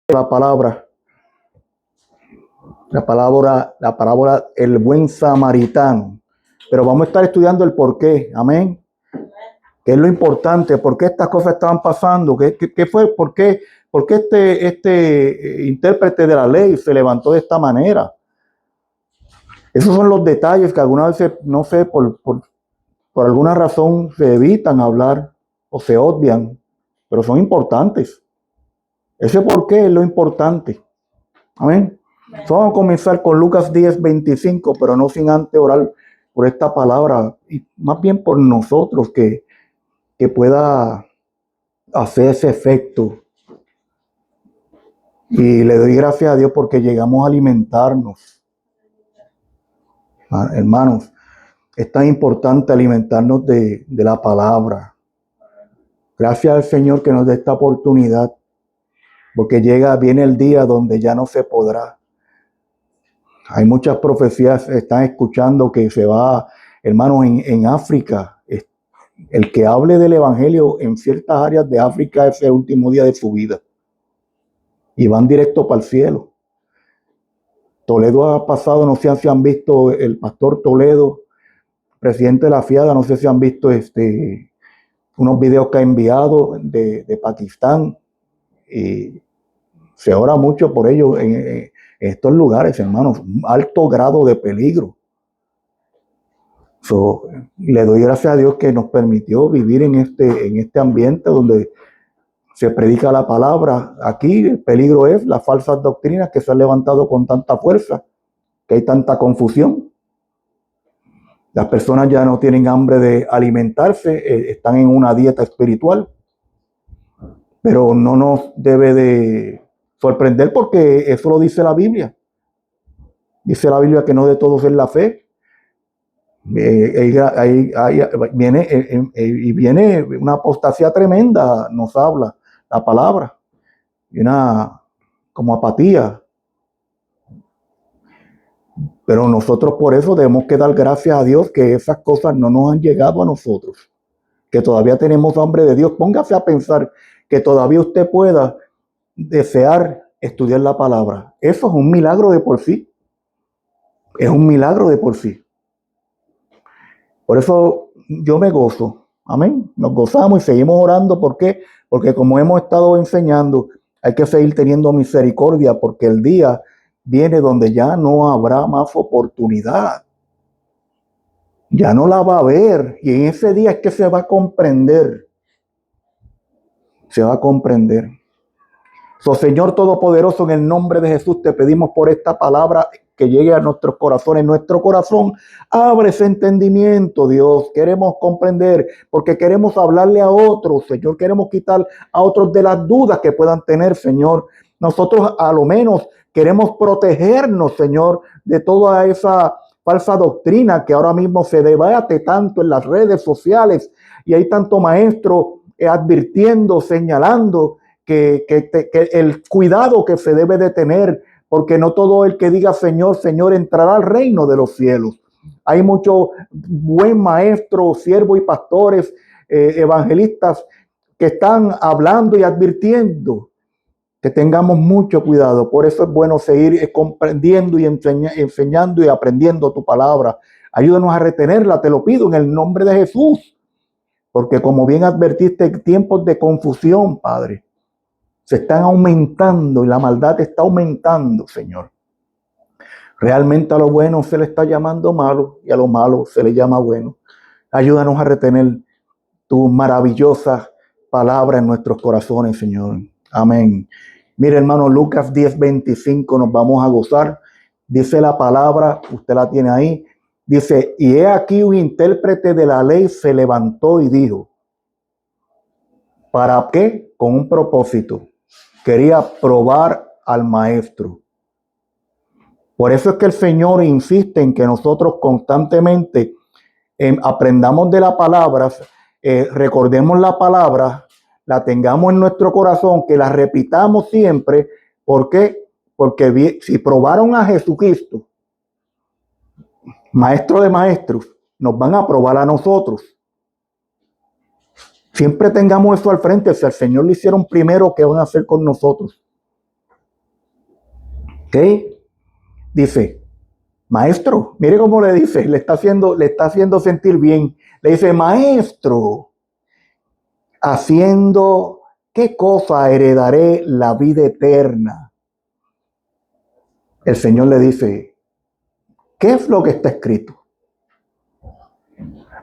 la parábola el buen samaritano. Pero vamos a estar estudiando el por qué, amén. ¿Qué es lo importante? ¿Por qué estas cosas estaban pasando? ¿Qué fue? ¿Por qué este intérprete de la ley se levantó de esta manera? Esos son los detalles que algunas veces, no sé, por alguna razón se evitan hablar o se obvian, pero son importantes. Ese por qué es lo importante. Amén. Vamos a comenzar con Lucas 10:25, pero no sin antes orar por esta palabra y más bien por nosotros que pueda hacer ese efecto. Y le doy gracias a Dios porque llegamos a alimentarnos. Hermanos, es tan importante alimentarnos de la palabra. Gracias al Señor que nos dé esta oportunidad, porque viene el día donde ya no se podrá. Hay muchas profecías, están escuchando que se va, hermanos, en África. El que hable del evangelio en ciertas áreas de África es el último día de su vida. Y van directo para el cielo. Toledo ha pasado, no sé si han visto el pastor Toledo, presidente de la FIADA, no sé si han visto unos videos que ha enviado de Pakistán. Y se ora mucho por ellos en estos lugares, hermanos, un alto grado de peligro. Le doy gracias a Dios que nos permitió vivir en este ambiente donde se predica la palabra. Aquí el peligro es las falsas doctrinas que se han levantado con tanta fuerza, que hay tanta confusión. Las personas ya no tienen hambre de alimentarse, están en una dieta espiritual. Pero no nos debe de sorprender porque eso lo dice la Biblia. Dice la Biblia que no de todos es la fe. Viene una apostasía tremenda, nos habla la palabra, y una como apatía. Pero nosotros por eso debemos que dar gracias a Dios que esas cosas no nos han llegado a nosotros, que todavía tenemos hambre de Dios. Póngase a pensar que todavía usted pueda desear estudiar la palabra. Eso es un milagro de por sí. Es un milagro de por sí. Por eso yo me gozo. Amén. Nos gozamos y seguimos orando. ¿Por qué? Porque como hemos estado enseñando, hay que seguir teniendo misericordia porque el día viene donde ya no habrá más oportunidad. Ya no la va a haber. Y en ese día es que se va a comprender. Se va a comprender. Señor Todopoderoso, en el nombre de Jesús te pedimos por esta palabra que llegue a nuestros corazones. Nuestro corazón abre ese entendimiento, Dios. Queremos comprender porque queremos hablarle a otros, Señor. Queremos quitar a otros de las dudas que puedan tener, Señor. Nosotros a lo menos queremos protegernos, Señor, de toda esa falsa doctrina que ahora mismo se debate tanto en las redes sociales y hay tanto maestro advirtiendo, señalando que el cuidado que se debe de tener, porque no todo el que diga Señor, Señor entrará al reino de los cielos. Hay muchos buen maestros, siervos y pastores, evangelistas que están hablando y advirtiendo que tengamos mucho cuidado. Por eso es bueno seguir comprendiendo y enseñando y aprendiendo tu palabra. Ayúdanos a retenerla, te lo pido en el nombre de Jesús, porque como bien advertiste, tiempos de confusión, Padre, se están aumentando y la maldad está aumentando, Señor. Realmente a lo bueno se le está llamando malo y a lo malo se le llama bueno. Ayúdanos a retener tu maravillosa palabra en nuestros corazones, Señor. Amén. Mire, hermano, Lucas 10:25 nos vamos a gozar. Dice la palabra, usted la tiene ahí. Dice, y he aquí un intérprete de la ley se levantó y dijo, ¿para qué? Con un propósito. Quería probar al maestro. Por eso es que el Señor insiste en que nosotros constantemente aprendamos de la palabra, recordemos la palabra, la tengamos en nuestro corazón, que la repitamos siempre. ¿Por qué? Porque si probaron a Jesucristo, maestro de maestros, nos van a probar a nosotros. Siempre tengamos eso al frente. Si al Señor lo hicieron primero, ¿qué van a hacer con nosotros? ¿Ok? Dice, maestro, mire cómo le dice, le está haciendo sentir bien. Le dice, maestro, haciendo qué cosa heredaré la vida eterna. El Señor le dice, ¿qué es lo que está escrito?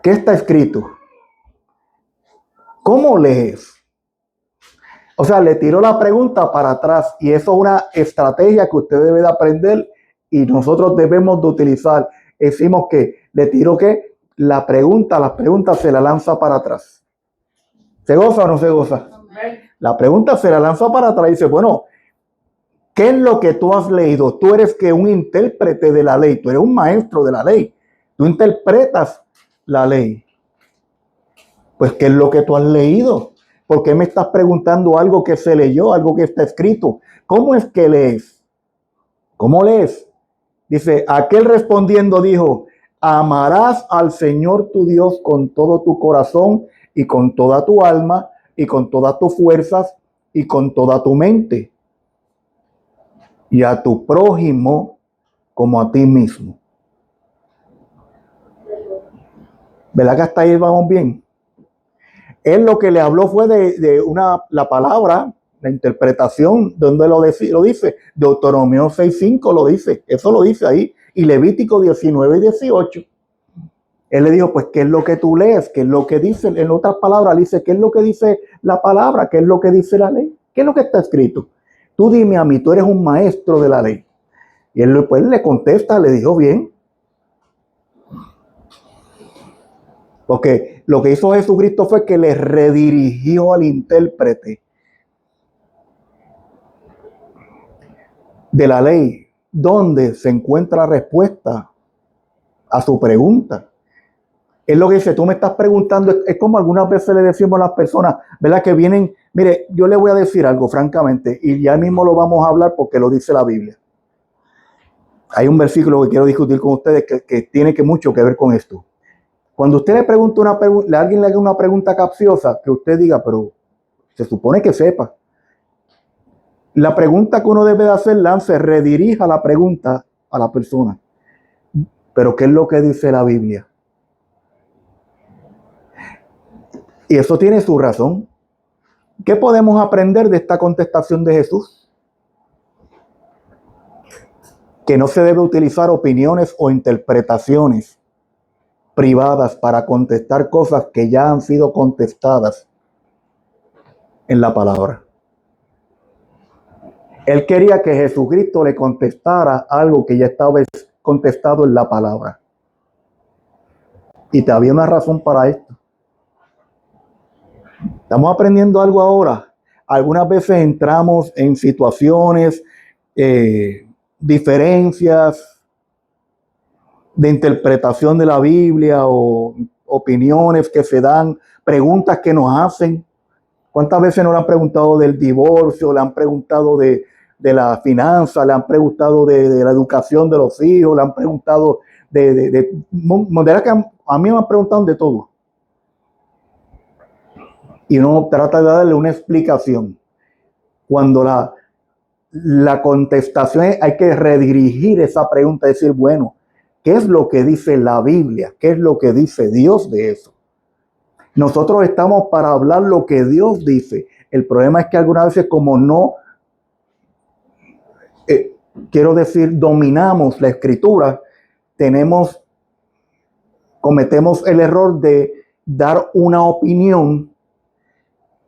¿Qué está escrito? ¿Cómo lees? O sea, le tiró la pregunta para atrás y eso es una estrategia que usted debe de aprender y nosotros debemos de utilizar. Decimos que le tiró que las preguntas se la lanza para atrás. ¿Se goza o no se goza? La pregunta se la lanza para atrás y dice, bueno, ¿qué es lo que tú has leído? Tú eres que un intérprete de la ley, tú eres un maestro de la ley, tú interpretas la ley. Pues, ¿qué es lo que tú has leído? ¿Por qué me estás preguntando algo que se leyó, algo que está escrito? ¿Cómo es que lees? ¿Cómo lees? Dice, aquel respondiendo dijo, amarás al Señor tu Dios con todo tu corazón y con toda tu alma y con todas tus fuerzas y con toda tu mente. Y a tu prójimo como a ti mismo. ¿Verdad que hasta ahí vamos bien? Él lo que le habló fue de la palabra, la interpretación, donde lo dice. Deuteronomio 6:5 lo dice, eso lo dice ahí. Y Levítico 19 y 18. Él le dijo, pues, ¿qué es lo que tú lees? ¿Qué es lo que dice? En otras palabras, le dice, ¿qué es lo que dice la palabra? ¿Qué es lo que dice la ley? ¿Qué es lo que está escrito? Tú dime a mí, tú eres un maestro de la ley. Y él pues le contesta, le dijo bien. Porque lo que hizo Jesucristo fue que le redirigió al intérprete de la ley, donde se encuentra la respuesta a su pregunta. Es lo que dice, tú me estás preguntando, es como algunas veces le decimos a las personas, ¿verdad? Que vienen, mire, yo le voy a decir algo francamente, y ya mismo lo vamos a hablar porque lo dice la Biblia. Hay un versículo que quiero discutir con ustedes que tiene mucho que ver con esto. Cuando usted le pregunta alguien le haga una pregunta capciosa, que usted diga, pero se supone que sepa. La pregunta que uno debe de hacer, se redirija la pregunta a la persona. Pero ¿qué es lo que dice la Biblia? Y eso tiene su razón. ¿Qué podemos aprender de esta contestación de Jesús? Que no se debe utilizar opiniones o interpretaciones privadas para contestar cosas que ya han sido contestadas en la palabra. Él quería que Jesucristo le contestara algo que ya estaba contestado en la palabra. Y te había una razón para esto. Estamos aprendiendo algo ahora. Algunas veces entramos en situaciones, diferencias de interpretación de la Biblia o opiniones que se dan, preguntas que nos hacen. ¿Cuántas veces nos han preguntado del divorcio? Le han preguntado de la finanza, le han preguntado de la educación de los hijos, le han preguntado de que a mí me han preguntado de todo. Y uno trata de darle una explicación. Cuando la contestación es, hay que redirigir esa pregunta, decir, bueno, ¿qué es lo que dice la Biblia? ¿Qué es lo que dice Dios de eso? Nosotros estamos para hablar lo que Dios dice. El problema es que algunas veces como no, quiero decir, dominamos la escritura, cometemos el error de dar una opinión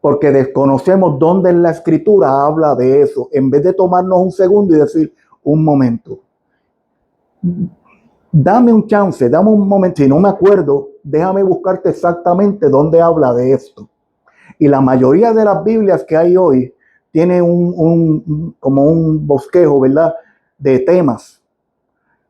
porque desconocemos dónde en la escritura habla de eso, en vez de tomarnos un segundo y decir, un momento, dame un chance, dame un momento, si no me acuerdo, déjame buscarte exactamente dónde habla de esto. Y la mayoría de las Biblias que hay hoy tiene como un bosquejo, ¿verdad? De temas.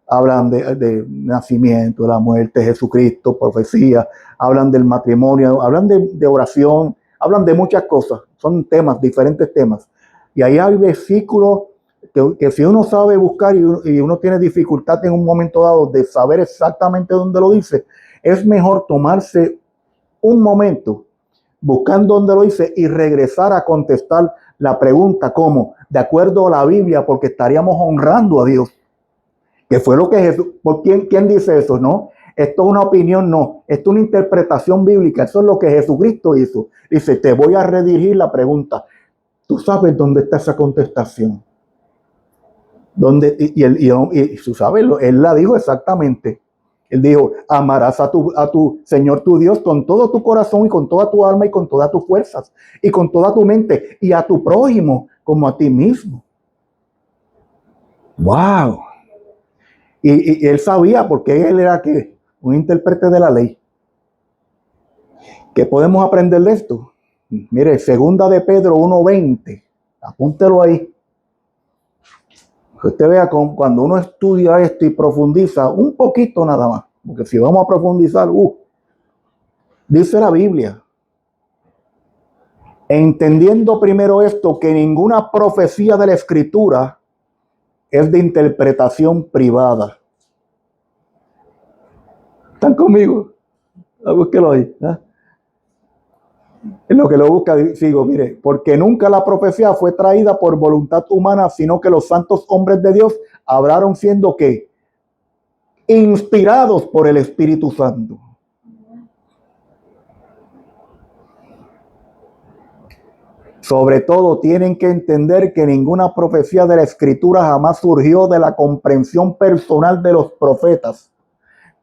Hablan de nacimiento, de la muerte de Jesucristo, profecía, hablan del matrimonio, hablan de oración, hablan de muchas cosas. Son temas, diferentes temas. Y ahí hay versículos que si uno sabe buscar y uno tiene dificultad en un momento dado de saber exactamente dónde lo dice, es mejor tomarse un momento buscando dónde lo dice y regresar a contestar la pregunta, ¿cómo? De acuerdo a la Biblia, porque estaríamos honrando a Dios. Que fue lo que Jesús, ¿por quién dice eso? No, esto es una opinión, no, esto es una interpretación bíblica, eso es lo que Jesucristo hizo. Dice, te voy a redirigir la pregunta. ¿Tú sabes dónde está esa contestación? ¿Dónde? Y tú sabes, él la dijo exactamente. Él dijo, amarás a tu Señor tu Dios con todo tu corazón y con toda tu alma y con todas tus fuerzas y con toda tu mente y a tu prójimo como a ti mismo. ¡Wow! Y él sabía, porque él era ¿qué? Un intérprete de la ley. ¿Qué podemos aprender de esto? Mire, segunda de Pedro 1:20. Apúntelo ahí. Que usted vea cuando uno estudia esto y profundiza un poquito nada más. Porque si vamos a profundizar, dice la Biblia. Entendiendo primero esto, que ninguna profecía de la Escritura es de interpretación privada. ¿Están conmigo? Búsquelo ahí. En lo que lo busca, sigo, mire, porque nunca la profecía fue traída por voluntad humana, sino que los santos hombres de Dios hablaron siendo que inspirados por el Espíritu Santo. Sobre todo tienen que entender que ninguna profecía de la Escritura jamás surgió de la comprensión personal de los profetas.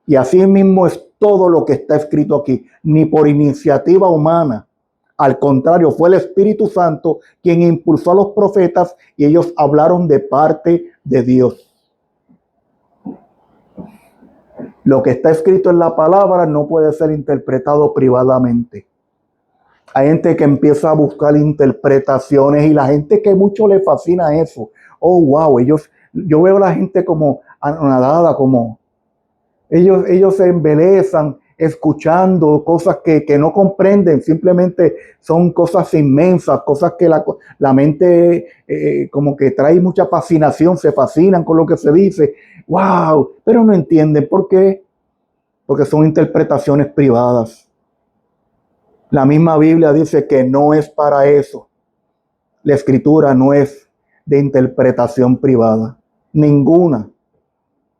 Y así mismo es todo lo que está escrito aquí, ni por iniciativa humana. Al contrario, fue el Espíritu Santo quien impulsó a los profetas y ellos hablaron de parte de Dios. Lo que está escrito en la palabra no puede ser interpretado privadamente. Hay gente que empieza a buscar interpretaciones y la gente que mucho le fascina eso. Oh, wow, yo veo a la gente como anonadada, como ellos se embelezan escuchando cosas que no comprenden, simplemente son cosas inmensas, cosas que la mente como que trae mucha fascinación, se fascinan con lo que se dice. ¡Wow! Pero no entienden. ¿Por qué? Porque son interpretaciones privadas. La misma Biblia dice que no es para eso. La Escritura no es de interpretación privada. Ninguna.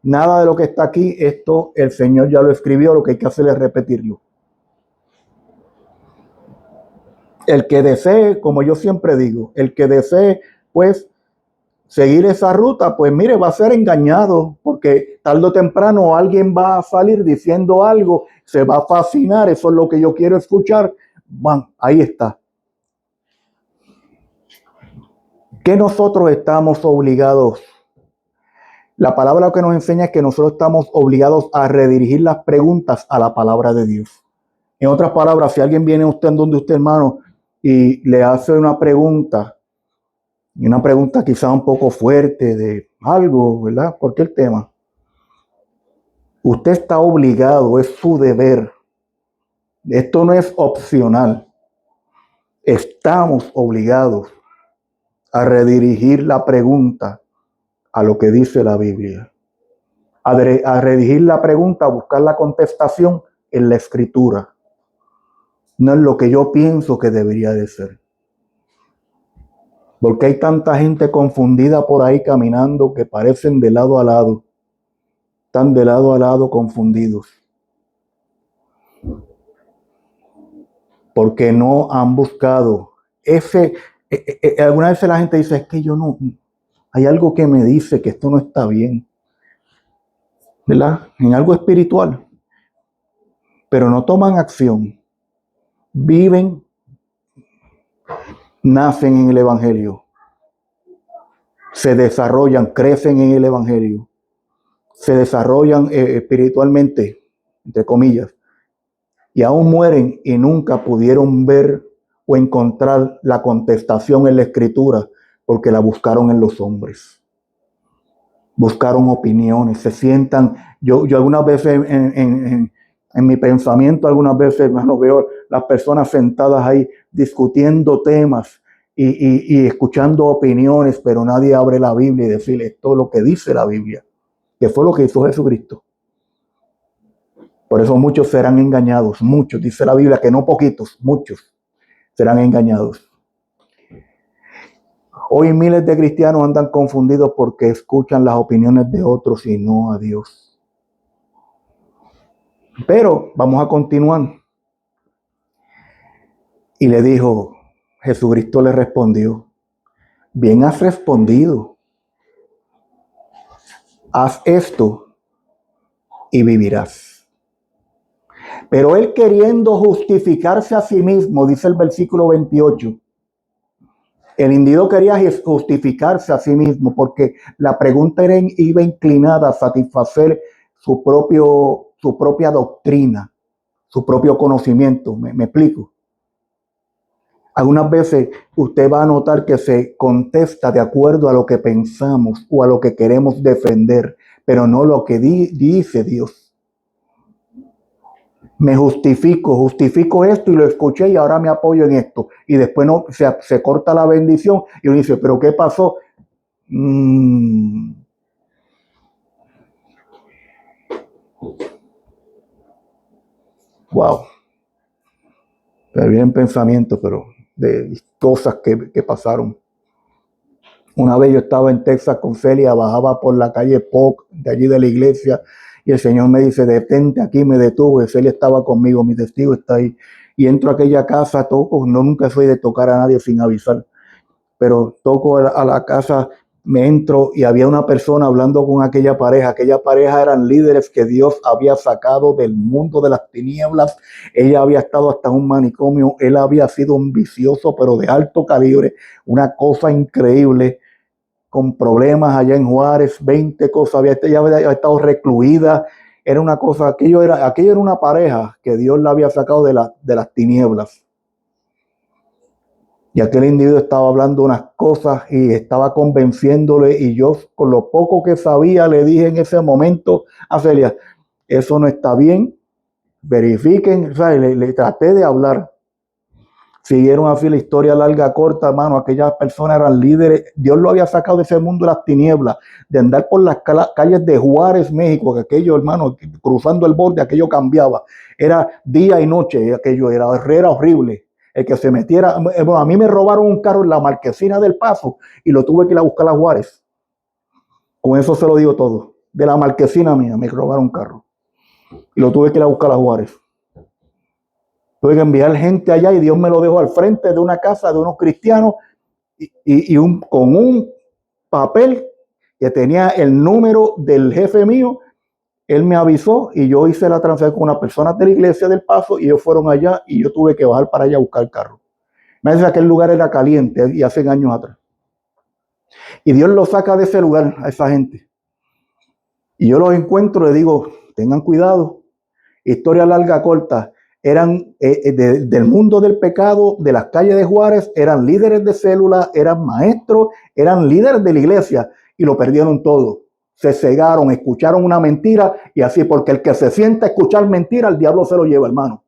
Nada de lo que está aquí, esto el Señor ya lo escribió, lo que hay que hacer es repetirlo. El que desee, como yo siempre digo, el que desee, pues, seguir esa ruta, pues mire, va a ser engañado, porque tarde o temprano alguien va a salir diciendo algo, se va a fascinar, eso es lo que yo quiero escuchar. Van, ahí está. ¿Qué nosotros estamos obligados? La palabra que nos enseña es que nosotros estamos obligados a redirigir las preguntas a la palabra de Dios. En otras palabras, si alguien viene a usted en donde usted, hermano, y le hace una pregunta, y una pregunta quizá un poco fuerte de algo, ¿verdad? Cualquier tema. Usted está obligado, es su deber. Esto no es opcional. Estamos obligados a redirigir la pregunta a lo que dice la Biblia. A redirigir la pregunta, a buscar la contestación en la Escritura. No es lo que yo pienso que debería de ser. Porque hay tanta gente confundida por ahí caminando que parecen de lado a lado. Están de lado a lado confundidos. Porque no han buscado alguna vez la gente dice, es que yo no, hay algo que me dice que esto no está bien. ¿Verdad? En algo espiritual. Pero no toman acción. Viven, nacen en el Evangelio. Se desarrollan, crecen en el Evangelio. Se desarrollan espiritualmente, entre comillas. Y aún mueren y nunca pudieron ver o encontrar la contestación en la Escritura porque la buscaron en los hombres. Buscaron opiniones, se sientan. Yo algunas veces en mi pensamiento, algunas veces, hermano, veo las personas sentadas ahí discutiendo temas y escuchando opiniones, pero nadie abre la Biblia y decirle esto es lo que dice la Biblia, que fue lo que hizo Jesucristo. Por eso muchos serán engañados, muchos, dice la Biblia, que no poquitos, muchos serán engañados. Hoy miles de cristianos andan confundidos porque escuchan las opiniones de otros y no a Dios. Pero vamos a continuar. Y le dijo, Jesucristo le respondió, bien has respondido, haz esto y vivirás. Pero él, queriendo justificarse a sí mismo, dice el versículo 28, el individuo quería justificarse a sí mismo porque la pregunta iba inclinada a satisfacer su propia doctrina, su propio conocimiento. ¿Me explico? Algunas veces usted va a notar que se contesta de acuerdo a lo que pensamos o a lo que queremos defender, pero no lo que dice Dios. Me justifico esto y lo escuché y ahora me apoyo en esto. Y después no se corta la bendición y uno dice, ¿pero qué pasó? Wow. Me vienen pensamientos, pero de cosas que pasaron. Una vez yo estaba en Texas con Celia, bajaba por la calle Polk, de allí de la iglesia, y el Señor me dice, detente aquí, me detuve. Celia estaba conmigo, mi testigo está ahí. Y entro a aquella casa, toco, no nunca soy de tocar a nadie sin avisar, pero toco a la casa, me entro y había una persona hablando con aquella pareja. Aquella pareja eran líderes que Dios había sacado del mundo de las tinieblas. Ella había estado hasta un manicomio, él había sido un vicioso, pero de alto calibre, una cosa increíble, con problemas allá en Juárez, 20 cosas, ella había estado recluida. Era una cosa, aquello era una pareja que Dios la había sacado de las tinieblas. Y aquel individuo estaba hablando unas cosas y estaba convenciéndole, y yo con lo poco que sabía le dije en ese momento a Celia, eso no está bien, verifiquen, o sea, le traté de hablar. Siguieron así la historia larga, corta, hermano. Aquellas personas eran líderes. Dios lo había sacado de ese mundo de las tinieblas, de andar por las calles de Juárez, México, que aquello, hermano, cruzando el borde, aquello cambiaba. Era día y noche, aquello era horrible. El que se metiera, bueno, a mí me robaron un carro en la Marquesina del Paso y lo tuve que ir a buscar a Juárez. Con eso se lo digo todo. De la Marquesina mía me robaron un carro y lo tuve que ir a buscar a Juárez. Tuve que enviar gente allá y Dios me lo dejó al frente de una casa de unos cristianos con un papel que tenía el número del jefe mío. Él me avisó y yo hice la transferencia con unas personas de la iglesia del Paso y ellos fueron allá y yo tuve que bajar para allá a buscar el carro. Me dice que aquel lugar era caliente y hace años atrás. Y Dios lo saca de ese lugar a esa gente. Y yo los encuentro y le digo, tengan cuidado. Historia larga, corta. Eran del mundo del pecado, de las calles de Juárez, eran líderes de células, eran maestros, eran líderes de la iglesia y lo perdieron todo. Se cegaron, escucharon una mentira y así, porque el que se sienta a escuchar mentira, el diablo se lo lleva, hermano.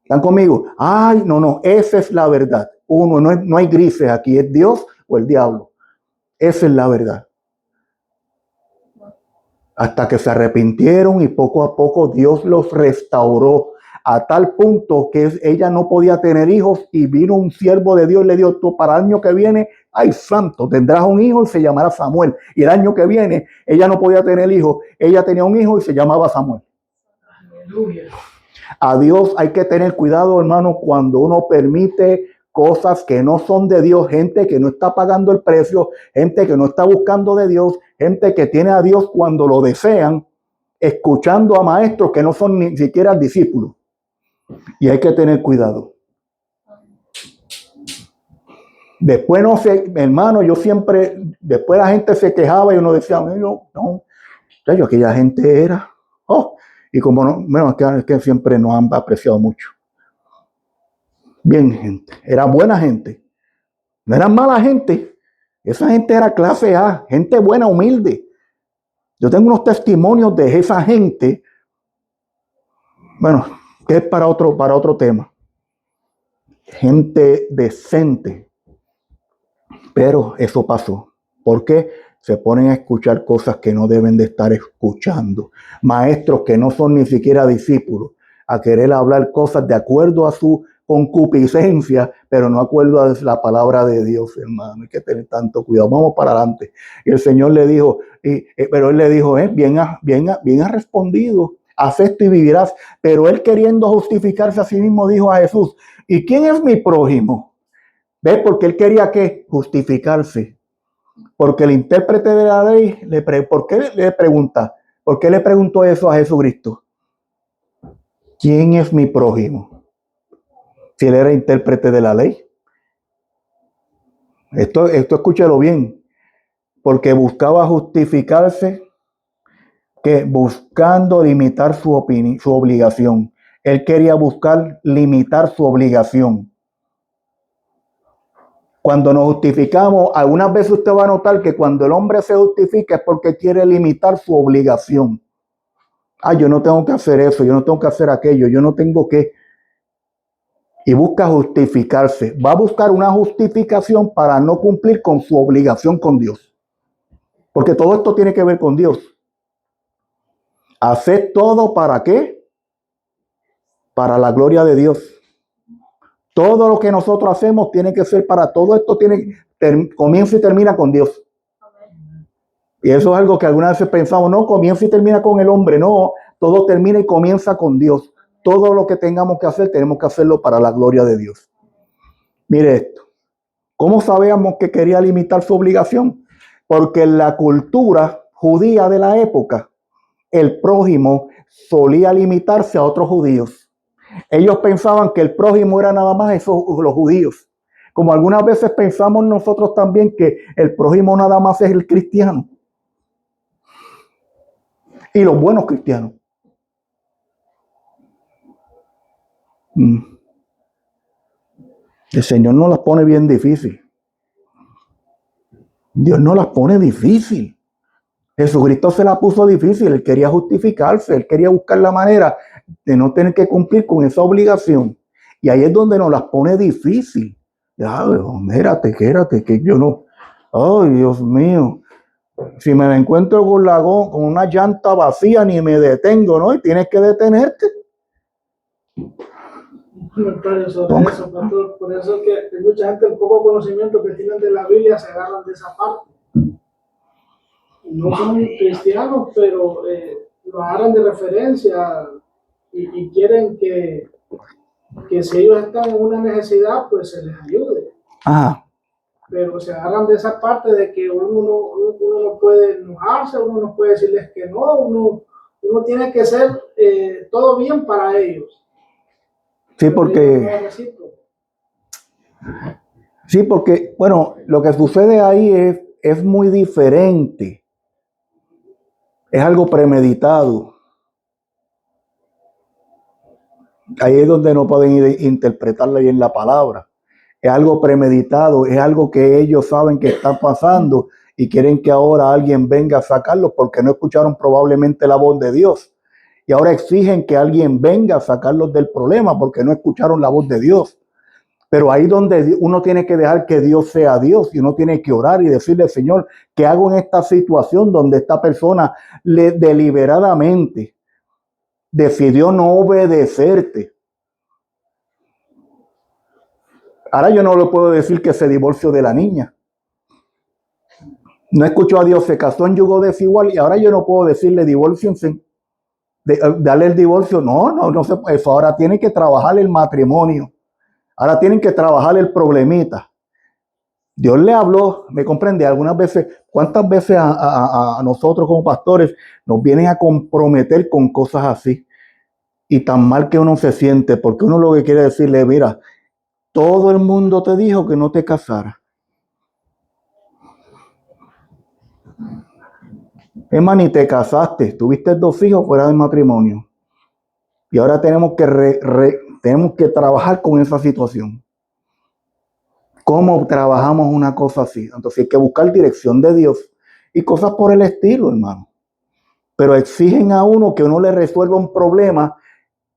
¿Están conmigo? Ay, no, esa es la verdad. No hay grises aquí, es Dios o el diablo. Esa es la verdad. Hasta que se arrepintieron y poco a poco Dios los restauró a tal punto que ella no podía tener hijos y vino un siervo de Dios y le dijo, tú para el año que viene, ay santo, tendrás un hijo y se llamará Samuel. Y el año que viene ella no podía tener hijos, ella tenía un hijo y se llamaba Samuel. Aleluya. A Dios hay que tener cuidado, hermano, cuando uno permite cosas que no son de Dios, gente que no está pagando el precio, gente que no está buscando de Dios, gente que tiene a Dios cuando lo desean, escuchando a maestros que no son ni siquiera discípulos. Y hay que tener cuidado. Después no sé, hermano, yo siempre, después la gente se quejaba y uno decía, no, aquella gente era, y como no, bueno, es que siempre nos han apreciado mucho. Bien, gente, era buena gente, no eran mala gente, esa gente era clase A, gente buena, humilde. Yo tengo unos testimonios de esa gente, bueno, que es para otro tema. Gente decente, pero eso pasó. ¿Por qué? Se ponen a escuchar cosas que no deben de estar escuchando. Maestros que no son ni siquiera discípulos, a querer hablar cosas de acuerdo a su concupiscencia, pero no acuerdo a la palabra de Dios, hermano. Hay que tener tanto cuidado. Vamos para adelante. Y el Señor le dijo, pero él le dijo, bien has respondido, haz esto y vivirás. Pero él, queriendo justificarse a sí mismo, dijo a Jesús, ¿y quién es mi prójimo? ¿Ves? Porque él quería que justificarse. Porque el intérprete de la ley, ¿por qué le pregunta? ¿Por qué le preguntó eso a Jesucristo? ¿Quién es mi prójimo? Si él era intérprete de la ley. Esto escúchelo bien. Porque buscaba justificarse, que buscando limitar su obligación. Él quería buscar limitar su obligación. Cuando nos justificamos, algunas veces usted va a notar que cuando el hombre se justifica es porque quiere limitar su obligación. Yo no tengo que hacer eso, yo no tengo que hacer aquello, yo no tengo que... Y busca justificarse. Va a buscar una justificación para no cumplir con su obligación con Dios. Porque todo esto tiene que ver con Dios. ¿Hacer todo para qué? Para la gloria de Dios. Todo lo que nosotros hacemos tiene que ser para todo esto, comienza y termina con Dios. Y eso es algo que algunas veces pensamos, no, comienza y termina con el hombre. No, todo termina y comienza con Dios. Todo lo que tengamos que hacer, tenemos que hacerlo para la gloria de Dios. Mire esto. ¿Cómo sabíamos que quería limitar su obligación? Porque en la cultura judía de la época, el prójimo solía limitarse a otros judíos. Ellos pensaban que el prójimo era nada más los judíos. Como algunas veces pensamos nosotros también que el prójimo nada más es el cristiano. Y los buenos cristianos. El Señor no las pone bien difícil. Dios no las pone difícil. Jesucristo se la puso difícil. Él quería justificarse. Él quería buscar la manera de no tener que cumplir con esa obligación. Y ahí es donde nos las pone difícil. Ya, mírate, que yo no. Ay, Dios mío. Si me encuentro con una llanta vacía, ni me detengo, ¿no? Y tienes que detenerte. Un comentario sobre eso, pastor. Por eso es que mucha gente, el poco conocimiento que tienen de la Biblia, se agarran de esa parte. No son cristianos, pero lo agarran de referencia y quieren que si ellos están en una necesidad, pues se les ayude. Ajá. Pero se agarran de esa parte de que uno no puede enojarse, uno no puede decirles que no, uno tiene que hacer todo bien para ellos. Sí, porque, bueno, lo que sucede ahí es muy diferente. Es algo premeditado. Ahí es donde no pueden interpretarle bien la palabra. Es algo premeditado, es algo que ellos saben que está pasando y quieren que ahora alguien venga a sacarlos porque no escucharon probablemente la voz de Dios. Y ahora exigen que alguien venga a sacarlos del problema porque no escucharon la voz de Dios. Pero ahí donde uno tiene que dejar que Dios sea Dios y uno tiene que orar y decirle, Señor, ¿qué hago en esta situación donde esta persona deliberadamente decidió no obedecerte? Ahora yo no le puedo decir que se divorció de la niña. No escuchó a Dios, se casó en yugo desigual y ahora yo no puedo decirle divórciense, darle el divorcio. No se puede. Eso ahora tienen que trabajar el matrimonio. Ahora tienen que trabajar el problemita. Dios le habló, me comprende, algunas veces, ¿cuántas veces a nosotros como pastores nos vienen a comprometer con cosas así? Y tan mal que uno se siente, porque uno lo que quiere decirle, mira, todo el mundo te dijo que no te casaras. Es más, ni te casaste, tuviste 2 hijos fuera del matrimonio. Y ahora tenemos que trabajar con esa situación. ¿Cómo trabajamos una cosa así? Entonces hay que buscar dirección de Dios y cosas por el estilo, hermano. Pero exigen a uno que uno le resuelva un problema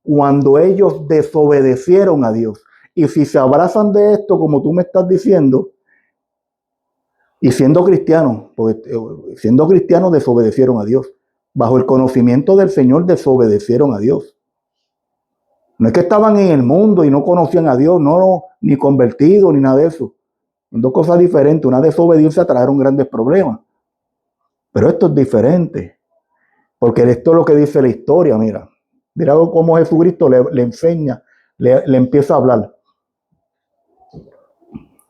cuando ellos desobedecieron a Dios. Y si se abrazan de esto, como tú me estás diciendo, y siendo cristianos, desobedecieron a Dios. Bajo el conocimiento del Señor desobedecieron a Dios. No es que estaban en el mundo y no conocían a Dios, no, ni convertidos, ni nada de eso. Son dos cosas diferentes. Una desobediencia trajeron grandes problemas. Pero esto es diferente. Porque esto es lo que dice la historia, mira. Mira cómo Jesucristo le enseña, le empieza a hablar.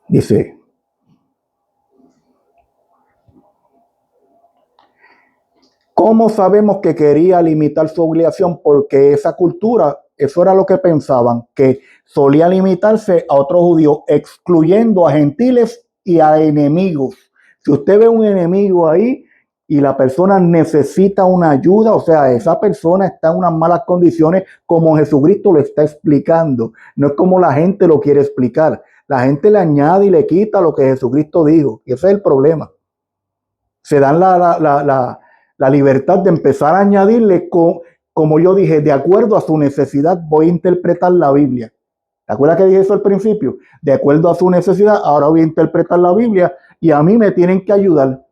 Dice, ¿cómo sabemos que quería limitar su obligación? Porque esa cultura, eso era lo que pensaban, que solía limitarse a otros judíos, excluyendo a gentiles y a enemigos. Si usted ve un enemigo ahí y la persona necesita una ayuda, o sea, esa persona está en unas malas condiciones, como Jesucristo lo está explicando. No es como la gente lo quiere explicar. La gente le añade y le quita lo que Jesucristo dijo. Y ese es el problema. Se dan la libertad de empezar a añadirle, como yo dije, de acuerdo a su necesidad, voy a interpretar la Biblia. ¿Te acuerdas que dije eso al principio? De acuerdo a su necesidad, ahora voy a interpretar la Biblia y a mí me tienen que ayudar.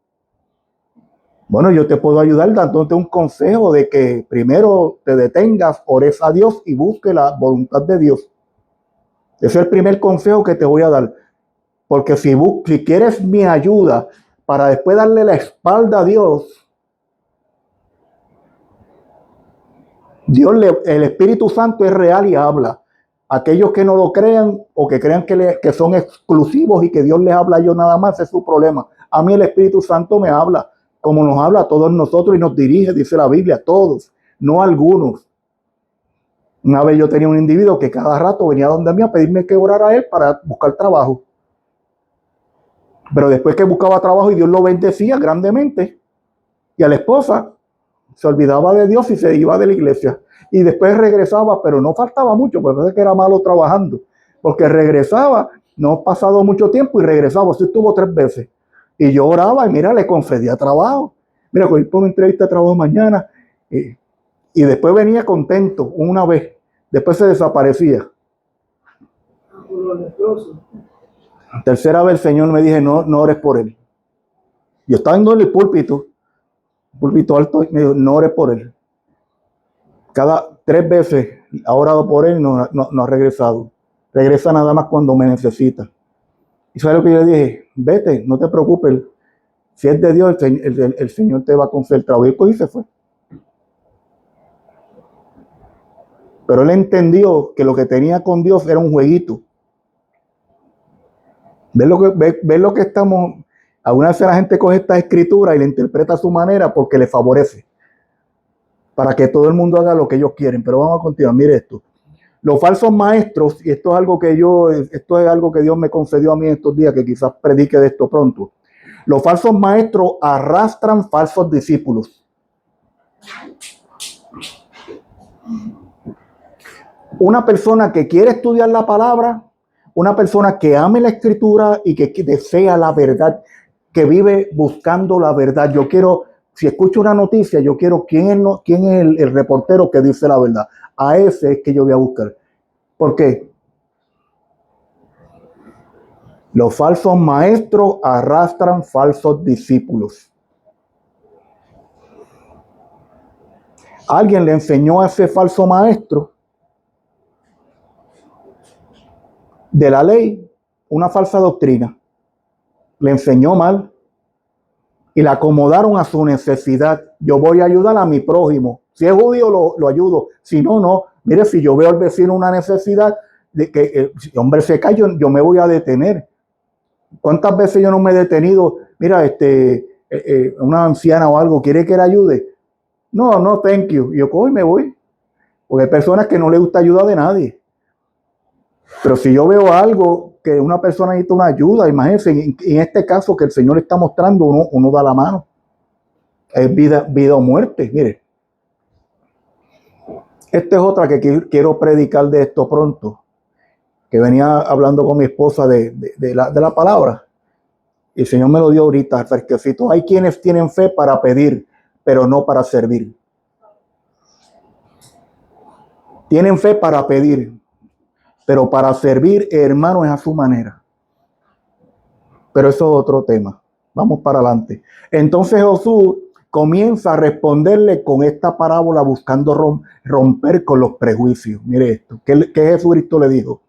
Bueno, yo te puedo ayudar dándote un consejo de que primero te detengas, ores a Dios y busque la voluntad de Dios. Ese es el primer consejo que te voy a dar. Porque si quieres mi ayuda para después darle la espalda a Dios, el Espíritu Santo es real y habla. Aquellos que no lo crean o que crean que son exclusivos y que Dios les habla a ellos nada más, es su problema. A mí el Espíritu Santo me habla, como nos habla a todos nosotros y nos dirige, dice la Biblia, a todos, no a algunos. Una vez yo tenía un individuo que cada rato venía donde mí a pedirme que orara a él para buscar trabajo. Pero después que buscaba trabajo y Dios lo bendecía grandemente, y a la esposa se olvidaba de Dios y se iba de la iglesia. Y después regresaba, pero no faltaba mucho, porque parece que era malo trabajando. Porque regresaba, no pasado mucho tiempo y regresaba. Así estuvo 3 veces. Y yo oraba y mira, le concedía trabajo. Mira, cogí por una entrevista de trabajo mañana. Y después venía contento una vez. Después se desaparecía. Tercera vez el Señor me dije, no ores por él. Yo estaba en el púlpito alto, y me dijo, no ores por él. Cada 3 veces ha orado por él y no ha regresado. Regresa nada más cuando me necesita. ¿Y sabes lo que yo le dije? Vete, no te preocupes. Si es de Dios, el Señor te va a conceder trabajo. Y se fue. Pero él entendió que lo que tenía con Dios era un jueguito. ¿Ves lo que estamos? Algunas veces la gente coge esta escritura y la interpreta a su manera porque le favorece. Para que todo el mundo haga lo que ellos quieren. Pero vamos a continuar. Mire esto. Los falsos maestros, y esto es algo que Dios me concedió a mí estos días, que quizás predique de esto pronto. Los falsos maestros arrastran falsos discípulos. Una persona que quiere estudiar la palabra, una persona que ame la escritura y que desea la verdad, que vive buscando la verdad. Yo quiero, si escucho una noticia, yo quiero quién es el reportero que dice la verdad. A ese es que yo voy a buscar. ¿Por qué? Los falsos maestros arrastran falsos discípulos. Alguien le enseñó a ese falso maestro de la ley una falsa doctrina. Le enseñó mal y la acomodaron a su necesidad. Yo voy a ayudar a mi prójimo. Si es judío, lo ayudo. Si no, no. Mire, si yo veo al vecino una necesidad de que el hombre se cae, yo me voy a detener. ¿Cuántas veces yo no me he detenido? Mira, una anciana o algo, ¿quiere que le ayude? No, thank you. Y yo cojo y me voy. Porque hay personas que no les gusta ayuda de nadie. Pero si yo veo algo que una persona necesita una ayuda, imagínense, en este caso que el Señor está mostrando, uno da la mano. Es vida o muerte. Mire, esta es otra que quiero predicar de esto pronto. Que venía hablando con mi esposa de la palabra. Y el Señor me lo dio ahorita, fresquecito. Hay quienes tienen fe para pedir, pero no para servir. Tienen fe para pedir, pero para servir, hermano, es a su manera. Pero eso es otro tema. Vamos para adelante. Entonces Josué comienza a responderle con esta parábola buscando romper con los prejuicios. Mire esto, ¿qué Jesucristo le dijo?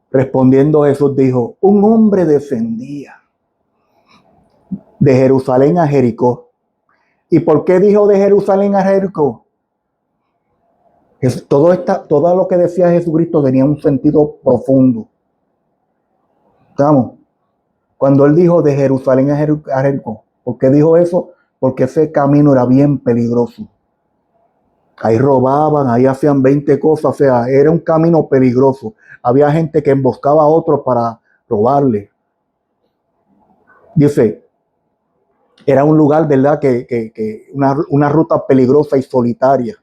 Respondiendo Jesús dijo, un hombre descendía de Jerusalén a Jericó. ¿Y por qué dijo de Jerusalén a Jericó? Todo lo que decía Jesucristo tenía un sentido profundo. ¿Estamos? Cuando él dijo de Jerusalén a Jericó, ¿por qué dijo eso? Porque ese camino era bien peligroso. Ahí robaban, ahí hacían 20 cosas, o sea, era un camino peligroso. Había gente que emboscaba a otros para robarle. Dice, era un lugar, ¿verdad? Una ruta peligrosa y solitaria.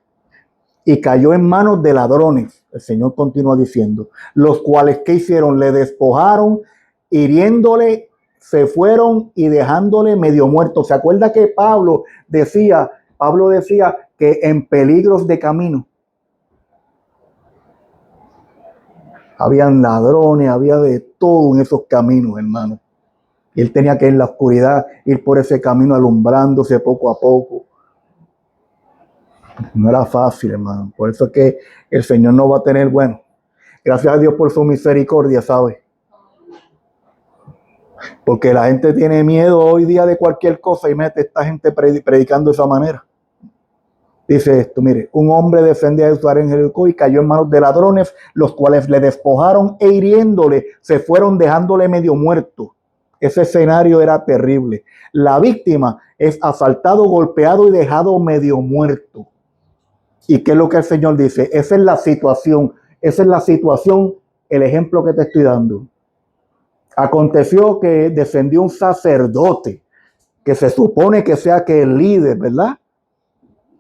Y cayó en manos de ladrones. El Señor continúa diciendo, los cuales, ¿qué hicieron? Le despojaron, hiriéndole, se fueron y dejándole medio muerto. ¿Se acuerda que Pablo decía que en peligros de camino habían ladrones, había de todo en esos caminos, hermano? Y él tenía que en la oscuridad ir por ese camino alumbrándose poco a poco. No era fácil, hermano. Por eso es que el Señor no va a tener, bueno, gracias a Dios por su misericordia, ¿sabe? Porque la gente tiene miedo hoy día de cualquier cosa y mete a esta gente predicando de esa manera. Dice esto, mire, un hombre defendía a Jerusalén en Jericó y cayó en manos de ladrones, los cuales le despojaron e hiriéndole, se fueron dejándole medio muerto. Ese escenario era terrible. La víctima es asaltado, golpeado y dejado medio muerto. ¿Y qué es lo que el Señor dice? Esa es la situación, el ejemplo que te estoy dando. Aconteció que descendió un sacerdote, que se supone que sea que el líder, ¿verdad?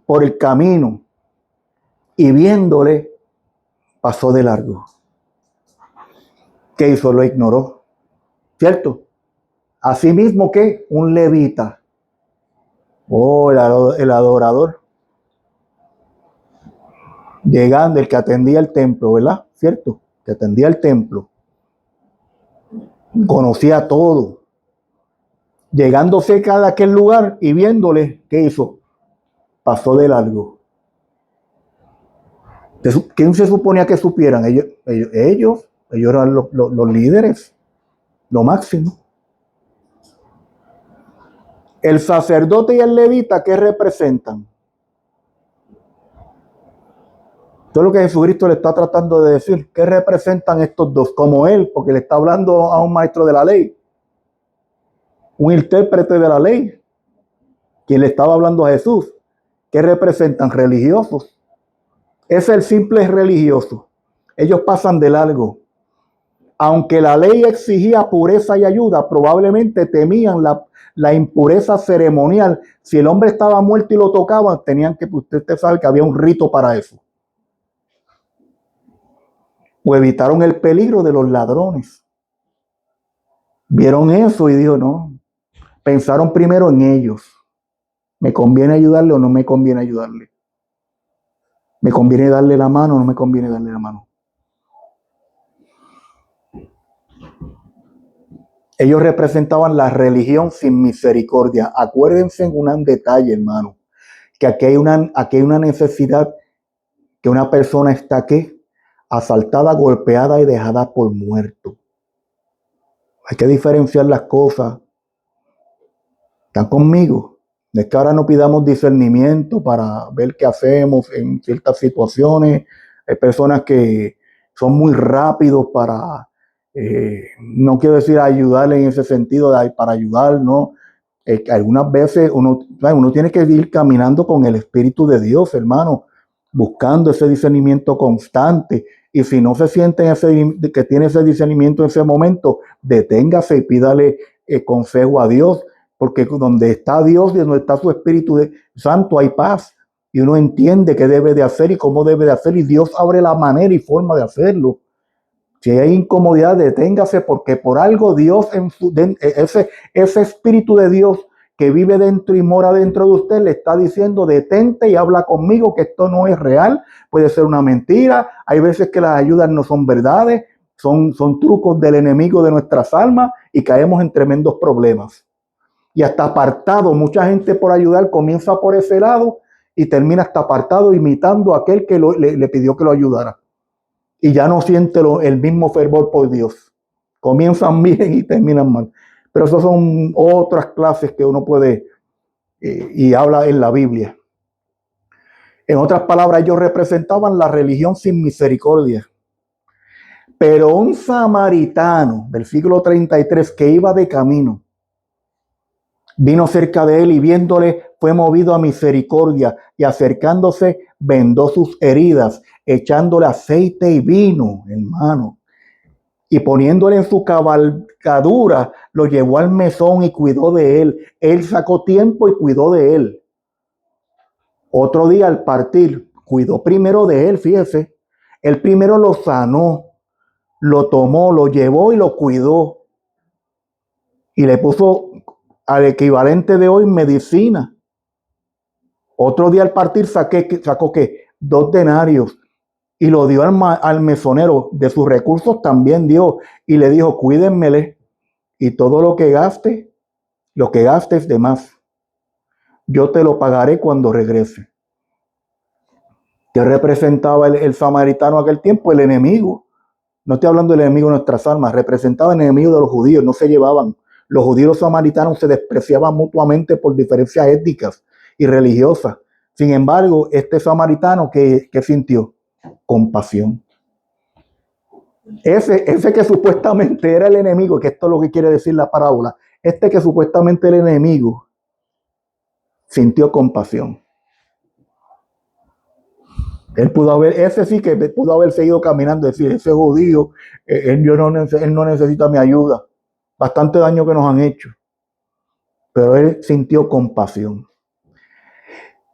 Por el camino, y viéndole, pasó de largo. ¿Qué hizo? Lo ignoró, ¿cierto? Asimismo que un levita, el adorador, llegando, el que atendía el templo, ¿verdad? ¿Cierto? Que atendía el templo, conocía todo. Llegando cerca de aquel lugar y viéndole, ¿qué hizo? Pasó de largo. ¿Quién se suponía que supieran? Ellos eran los líderes, lo máximo. El sacerdote y el levita, ¿qué representan? Esto es lo que Jesucristo le está tratando de decir. ¿Qué representan estos dos? Como él, porque le está hablando a un maestro de la ley, un intérprete de la ley, quien le estaba hablando a Jesús. ¿Qué representan? Religiosos. Es el simple religioso. Ellos pasan de largo. Aunque la ley exigía pureza y ayuda, probablemente temían la impureza ceremonial. Si el hombre estaba muerto y lo tocaban, tenían que, usted sabe que había un rito para eso. O evitaron el peligro de los ladrones. Vieron eso y dijo, no. Pensaron primero en ellos. ¿Me conviene ayudarle o no me conviene ayudarle? ¿Me conviene darle la mano o no me conviene darle la mano? Ellos representaban la religión sin misericordia. Acuérdense en un detalle, hermano, que aquí hay una necesidad, que una persona está aquí, asaltada, golpeada y dejada por muerto. Hay que diferenciar las cosas. ¿Están conmigo? Es que ahora no pidamos discernimiento para ver qué hacemos en ciertas situaciones. Hay personas que son muy rápidos para, no quiero decir ayudarle en ese sentido, para ayudar, ¿no? Algunas veces uno tiene que ir caminando con el Espíritu de Dios, hermano, buscando ese discernimiento constante. Y si no se siente que tiene ese discernimiento en ese momento, deténgase y pídale consejo a Dios. Porque donde está Dios y donde está su Espíritu Santo hay paz. Y uno entiende qué debe de hacer y cómo debe de hacer. Y Dios abre la manera y forma de hacerlo. Si hay incomodidad, deténgase, porque por algo Dios, ese Espíritu de Dios que vive dentro y mora dentro de usted, le está diciendo, detente y habla conmigo, que esto no es real. Puede ser una mentira. Hay veces que las ayudas no son verdades. Son trucos del enemigo de nuestras almas y caemos en tremendos problemas. y hasta apartado. Mucha gente por ayudar comienza por ese lado y termina hasta apartado imitando a aquel que le pidió que lo ayudara. Y ya no siente el mismo fervor por Dios. Comienzan bien y terminan mal. Pero esas son otras clases que uno puede y habla en la Biblia. En otras palabras, ellos representaban la religión sin misericordia. Pero un samaritano del siglo 33 que iba de camino, vino cerca de él y viéndole fue movido a misericordia y acercándose vendó sus heridas, echándole aceite y vino, hermano. Y poniéndole en su cabalgadura, lo llevó al mesón y cuidó de él. Él sacó tiempo y cuidó de él. Otro día al partir, cuidó primero de él, fíjese. Él primero lo sanó, lo tomó, lo llevó y lo cuidó. Y le puso al equivalente de hoy medicina. Otro día al partir sacó ¿qué? 2 denarios y lo dio al mesonero. De sus recursos también dio y le dijo, cuídenmele y todo lo que gastes de más, yo te lo pagaré cuando regrese. ¿Qué representaba el samaritano aquel tiempo? El enemigo. No estoy hablando del enemigo de nuestras almas, representaba el enemigo de los judíos, no se llevaban. Los judíos y los samaritanos se despreciaban mutuamente por diferencias étnicas y religiosas. Sin embargo, este samaritano que sintió compasión. Ese que supuestamente era el enemigo, que esto es lo que quiere decir la parábola, este que supuestamente era el enemigo, sintió compasión. Ese sí que pudo haber seguido caminando y decir, ese judío, él no necesita mi ayuda. Bastante daño que nos han hecho. Pero él sintió compasión.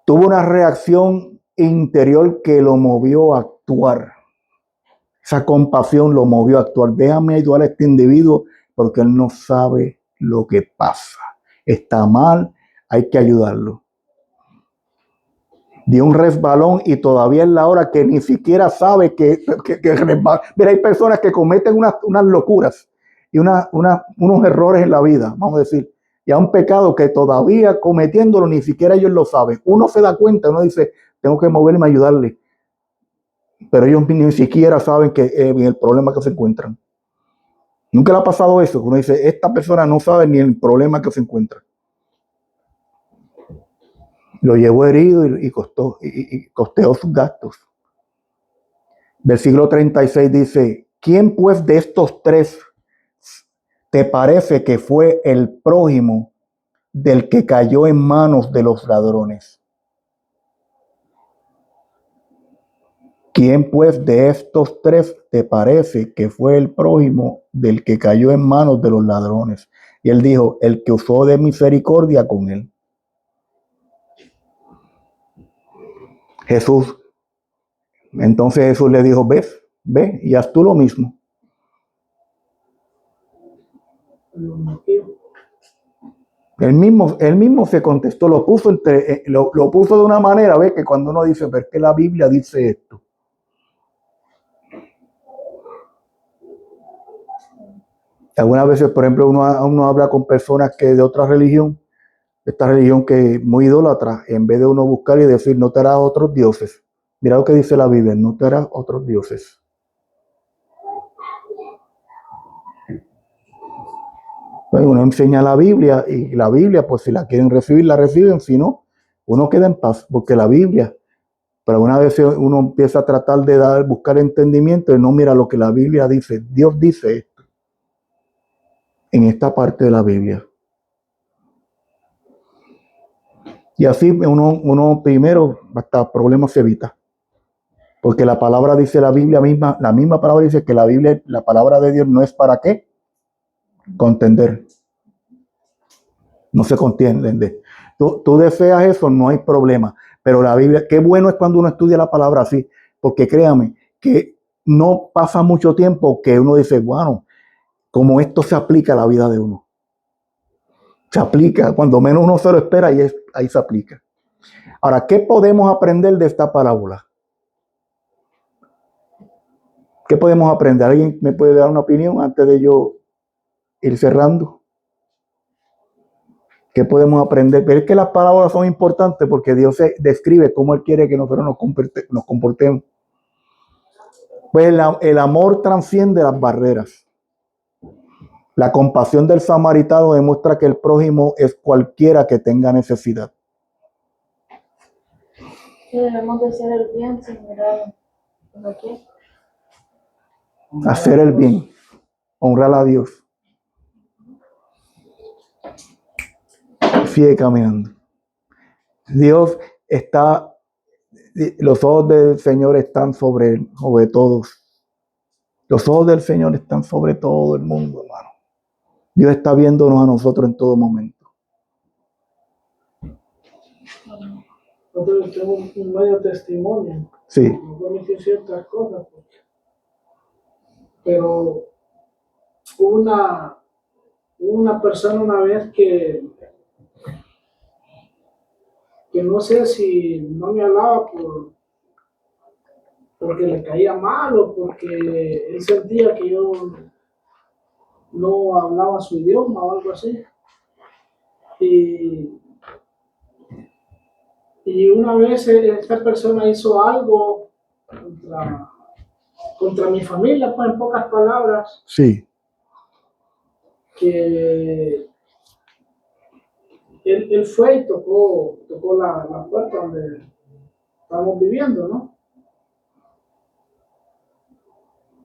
Tuvo una reacción interior que lo movió a actuar. Esa compasión lo movió a actuar. Déjame ayudar a este individuo porque él no sabe lo que pasa. Está mal, hay que ayudarlo. Dio un resbalón y todavía es la hora que ni siquiera sabe que resbala. Mira, hay personas que cometen unas locuras y unos errores en la vida, vamos a decir, y a un pecado que todavía cometiéndolo ni siquiera ellos lo saben. Uno se da cuenta, uno dice, tengo que moverme a ayudarle, pero ellos ni siquiera saben que el problema que se encuentran. Nunca le ha pasado eso, uno dice, esta persona no sabe ni el problema que se encuentra. Lo llevó herido y costeó sus gastos. Versículo 36 dice, ¿quién pues de estos 3 te parece que fue el prójimo del que cayó en manos de los ladrones? ¿Quién pues de estos 3 te parece que fue el prójimo del que cayó en manos de los ladrones? Y él dijo, el que usó de misericordia con él. Entonces Jesús le dijo, ve y haz tú lo mismo. Él mismo se contestó, lo puso de una manera, ve que cuando uno dice, ¿por qué la Biblia dice esto? Algunas veces, por ejemplo, uno habla con personas que de otra religión, esta religión que es muy idólatra, en vez de uno buscar y decir, no te harás otros dioses. Mira lo que dice la Biblia, no te harás otros dioses. Bueno, uno enseña la Biblia y la Biblia, pues si la quieren recibir, la reciben, si no, uno queda en paz, porque la Biblia, pero una vez uno empieza a tratar de buscar entendimiento y no mira lo que la Biblia dice. Dios dice esto en esta parte de la Biblia. Y así uno primero hasta problemas se evita. Porque la palabra dice la Biblia misma, la misma palabra dice que la Biblia, la palabra de Dios no es para qué, contender. No se contiende. Tú deseas eso, no hay problema. Pero la Biblia, qué bueno es cuando uno estudia la palabra así, porque créame que no pasa mucho tiempo que uno dice, bueno, como esto se aplica a la vida de uno. Se aplica, cuando menos uno se lo espera, ahí se aplica. Ahora, ¿qué podemos aprender de esta parábola? ¿Qué podemos aprender? ¿Alguien me puede dar una opinión antes de yo ir cerrando? ¿Qué podemos aprender? Pero es que las parábolas son importantes porque Dios se describe cómo Él quiere que nosotros nos comportemos. Pues el amor transciende las barreras. La compasión del samaritano demuestra que el prójimo es cualquiera que tenga necesidad. Que debemos de hacer el bien sin mirar a quién. Hacer el bien, honrar a Dios. Sigue caminando. Dios está, los ojos del Señor están sobre todos. Los ojos del Señor están sobre todo el mundo, hermano. Dios está viéndonos a nosotros en todo momento. Yo tengo un medio testimonio. Sí. No puedo decir ciertas cosas, pero hubo una persona una vez que no sé si no me hablaba porque le caía mal o porque él sentía que yo no hablaba su idioma o algo así. Y una vez esta persona hizo algo contra mi familia, pues en pocas palabras, Sí. que él fue y tocó la puerta donde estábamos viviendo, ¿no?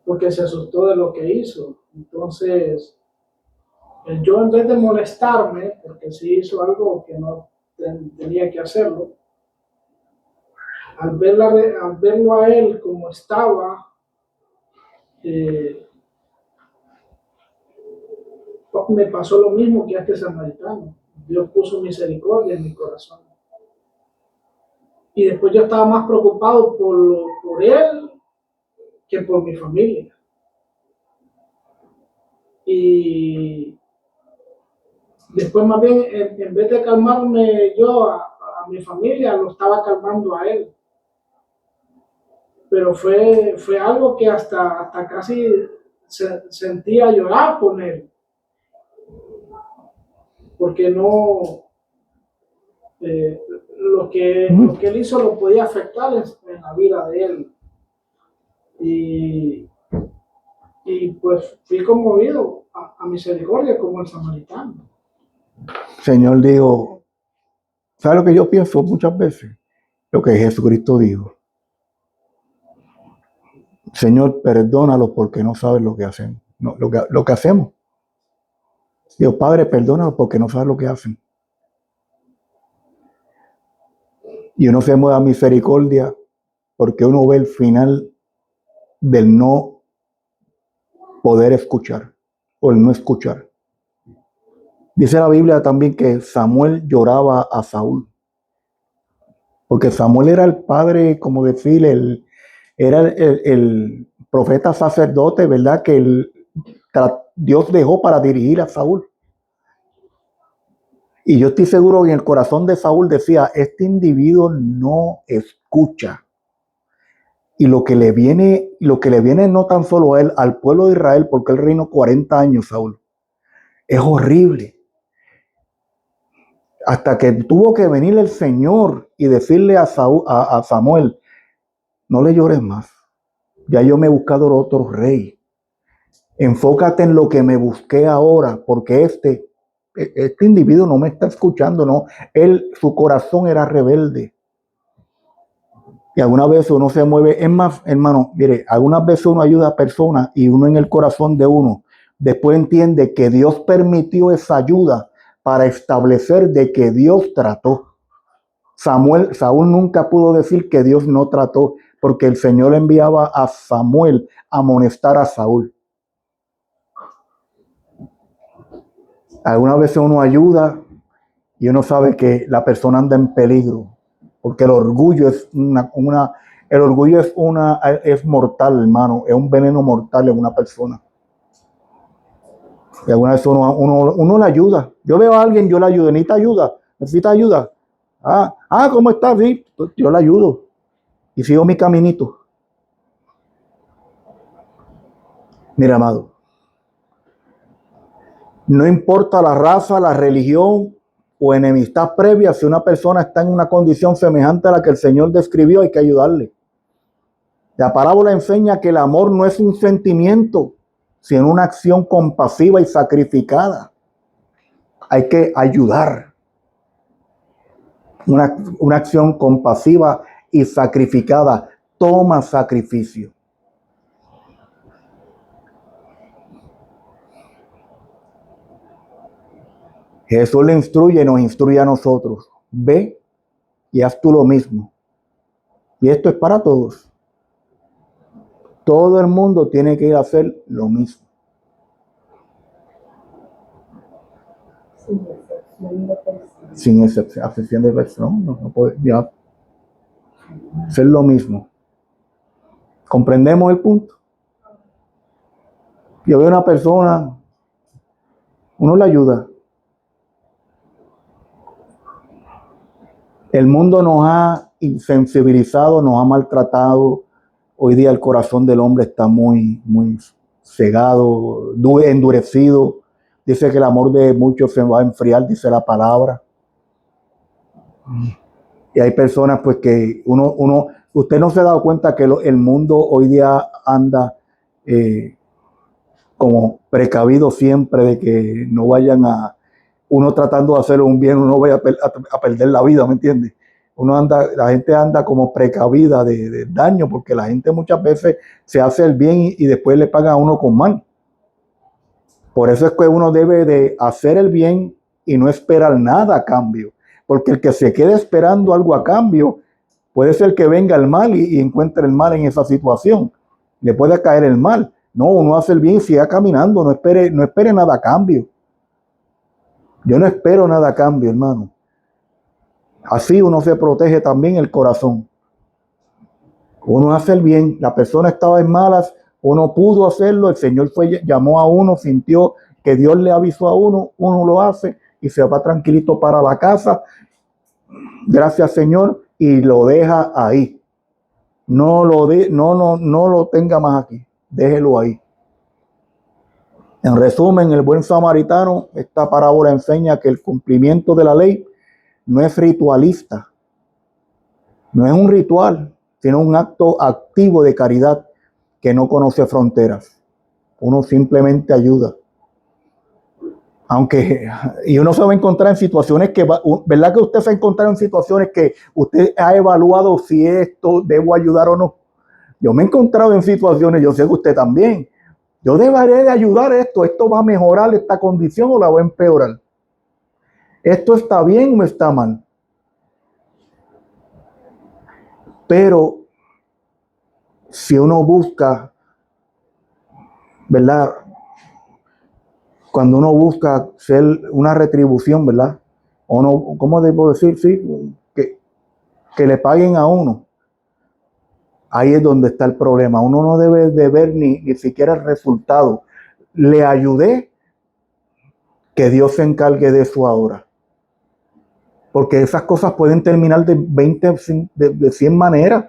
Porque se asustó de lo que hizo. Entonces, yo en vez de molestarme, porque sí hizo algo que no tenía que hacerlo, al verlo a él como estaba, me pasó lo mismo que a este samaritano. Dios puso misericordia en mi corazón. Y después yo estaba más preocupado por él que por mi familia. Y después más bien, en vez de calmarme yo a mi familia, lo estaba calmando a él. Pero fue algo que hasta casi sentía llorar con él. Porque no, lo que él hizo lo podía afectar en la vida de él. Y pues fui conmovido a misericordia como el samaritano. Señor dijo, ¿sabe lo que yo pienso muchas veces? Lo que Jesucristo dijo. Señor, perdónalos porque no saben lo que hacen. No, lo que hacemos. Dios Padre, perdónalos porque no saben lo que hacen. Y uno se mueve a misericordia porque uno ve el final del no poder escuchar o el no escuchar. Dice la Biblia también que Samuel lloraba a Saúl. Porque Samuel era el padre, como decir, era el profeta sacerdote, ¿verdad? Que Dios dejó para dirigir a Saúl. Y yo estoy seguro que en el corazón de Saúl decía, este individuo no escucha. Y lo que le viene no tan solo a él, al pueblo de Israel, porque él reinó 40 años, Saúl. Es horrible. Hasta que tuvo que venir el Señor y decirle a Samuel, no le llores más. Ya yo me he buscado otro rey. Enfócate en lo que me busqué ahora, porque este individuo no me está escuchando, no. Su corazón era rebelde. Y algunas veces uno se mueve, es más, hermano, mire, algunas veces uno ayuda a personas y uno en el corazón de uno, después entiende que Dios permitió esa ayuda para establecer de que Dios trató. Saúl nunca pudo decir que Dios no trató, porque el Señor enviaba a Samuel a amonestar a Saúl. Algunas veces uno ayuda y uno sabe que la persona anda en peligro, porque el orgullo es mortal, hermano, es un veneno mortal en una persona. Y alguna vez uno le ayuda. Yo veo a alguien, yo le ayudo. ¿Necesita ayuda? ¿Cómo estás? Sí, yo le ayudo. Y sigo mi caminito. Mira, amado. No importa la raza, la religión, o enemistad previa, si una persona está en una condición semejante a la que el Señor describió, hay que ayudarle. La parábola enseña que el amor no es un sentimiento, sino una acción compasiva y sacrificada. Hay que ayudar. Una acción compasiva y sacrificada toma sacrificio. Jesús le instruye y nos instruye a nosotros. Ve y haz tú lo mismo. Y esto es para todos. Todo el mundo tiene que ir a hacer lo mismo. Sin excepción de persona. No puede ya hacer lo mismo. ¿Comprendemos el punto? Yo veo una persona, uno le ayuda. El mundo nos ha insensibilizado, nos ha maltratado. Hoy día el corazón del hombre está muy cegado, endurecido. Dice que el amor de muchos se va a enfriar, dice la palabra. Y hay personas pues que usted no se ha dado cuenta que el mundo hoy día anda como precavido siempre de que no vayan uno tratando de hacer un bien, uno vaya a perder la vida, ¿me entiende? La gente anda como precavida de daño, porque la gente muchas veces se hace el bien y después le paga a uno con mal. Por eso es que uno debe de hacer el bien y no esperar nada a cambio, porque el que se quede esperando algo a cambio, puede ser que venga el mal y encuentre el mal en esa situación, le puede caer el mal. No, uno hace el bien y siga caminando, no espere nada a cambio. Yo no espero nada a cambio, hermano. Así uno se protege también el corazón. Uno hace el bien, la persona estaba en malas, uno pudo hacerlo, el Señor llamó a uno, sintió que Dios le avisó a uno, uno lo hace y se va tranquilito para la casa. Gracias, Señor, y lo deja ahí. No lo tenga más aquí, déjelo ahí. En resumen, el buen samaritano, esta parábola enseña que el cumplimiento de la ley no es ritualista, no es un ritual, sino un acto activo de caridad que no conoce fronteras. Uno simplemente ayuda. Y uno se va a encontrar en situaciones ¿verdad que usted se ha encontrado en situaciones que usted ha evaluado si esto debo ayudar o no? Yo me he encontrado en situaciones, yo sé que usted también. Yo deberé de ayudar esto va a mejorar esta condición o la va a empeorar. ¿Esto está bien o está mal? Pero si uno busca, ¿verdad? Cuando uno busca ser una retribución, ¿verdad? O no, ¿cómo debo decir? Sí, que le paguen a uno. Ahí es donde está el problema. Uno no debe de ver ni siquiera el resultado. Le ayudé, que Dios se encargue de eso ahora. Porque esas cosas pueden terminar de 20, de 100 maneras.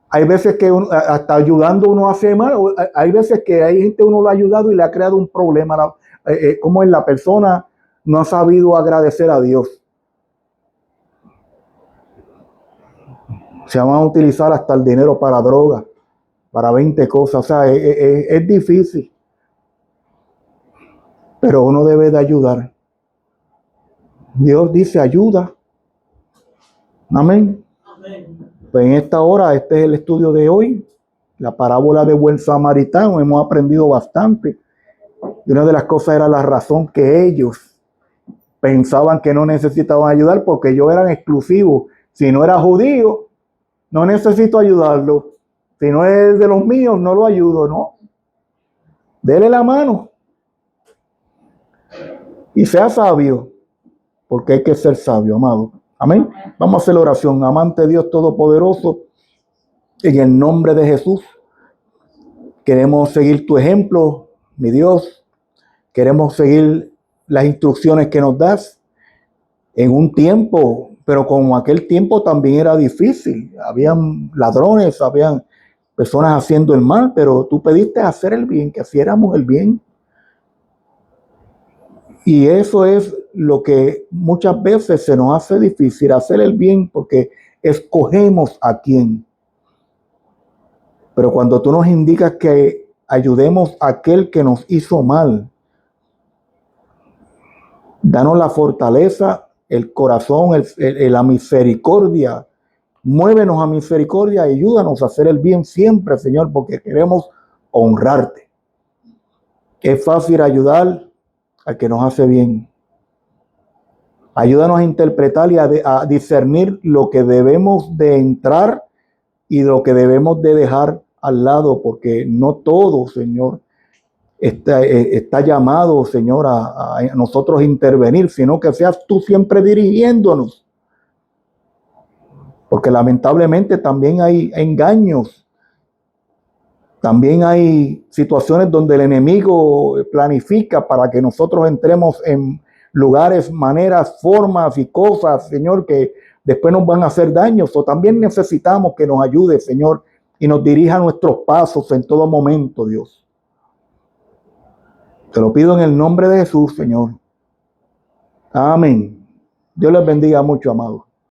Hay veces que hasta ayudando uno hace mal. Hay veces que hay gente uno lo ha ayudado y le ha creado un problema. Como la persona no ha sabido agradecer a Dios. Se van a utilizar hasta el dinero para drogas, para 20 cosas. O sea, es difícil. Pero uno debe de ayudar. Dios dice ayuda. Amén. Amén. Pues en esta hora, este es el estudio de hoy. La parábola de buen samaritano. Hemos aprendido bastante. Y una de las cosas era la razón que ellos pensaban que no necesitaban ayudar porque ellos eran exclusivos. Si no era judío, no necesito ayudarlo. Si no es de los míos, no lo ayudo, ¿no? Dele la mano. Y sea sabio, porque hay que ser sabio, amado. Amén. Vamos a hacer la oración. Amante Dios Todopoderoso, en el nombre de Jesús, queremos seguir tu ejemplo, mi Dios. Queremos seguir las instrucciones que nos das en un tiempo, pero como aquel tiempo también era difícil. Habían ladrones, habían personas haciendo el mal, pero tú pediste hacer el bien, que hiciéramos el bien. Y eso es lo que muchas veces se nos hace difícil, hacer el bien, porque escogemos a quién. Pero cuando tú nos indicas que ayudemos a aquel que nos hizo mal, danos la fortaleza, el corazón, la misericordia. Muévenos a misericordia y ayúdanos a hacer el bien siempre, Señor, porque queremos honrarte. Es fácil ayudar al que nos hace bien. Ayúdanos a interpretar y a discernir lo que debemos de entrar y lo que debemos de dejar al lado, porque no todo, Señor, está llamado, Señor, a nosotros intervenir, sino que seas tú siempre dirigiéndonos. Porque lamentablemente también hay engaños, también hay situaciones donde el enemigo planifica para que nosotros entremos en lugares, maneras, formas y cosas, Señor, que después nos van a hacer daño. O también necesitamos que nos ayude, Señor, y nos dirija nuestros pasos en todo momento, Dios. Te lo pido en el nombre de Jesús, Señor. Amén. Dios les bendiga mucho, amados.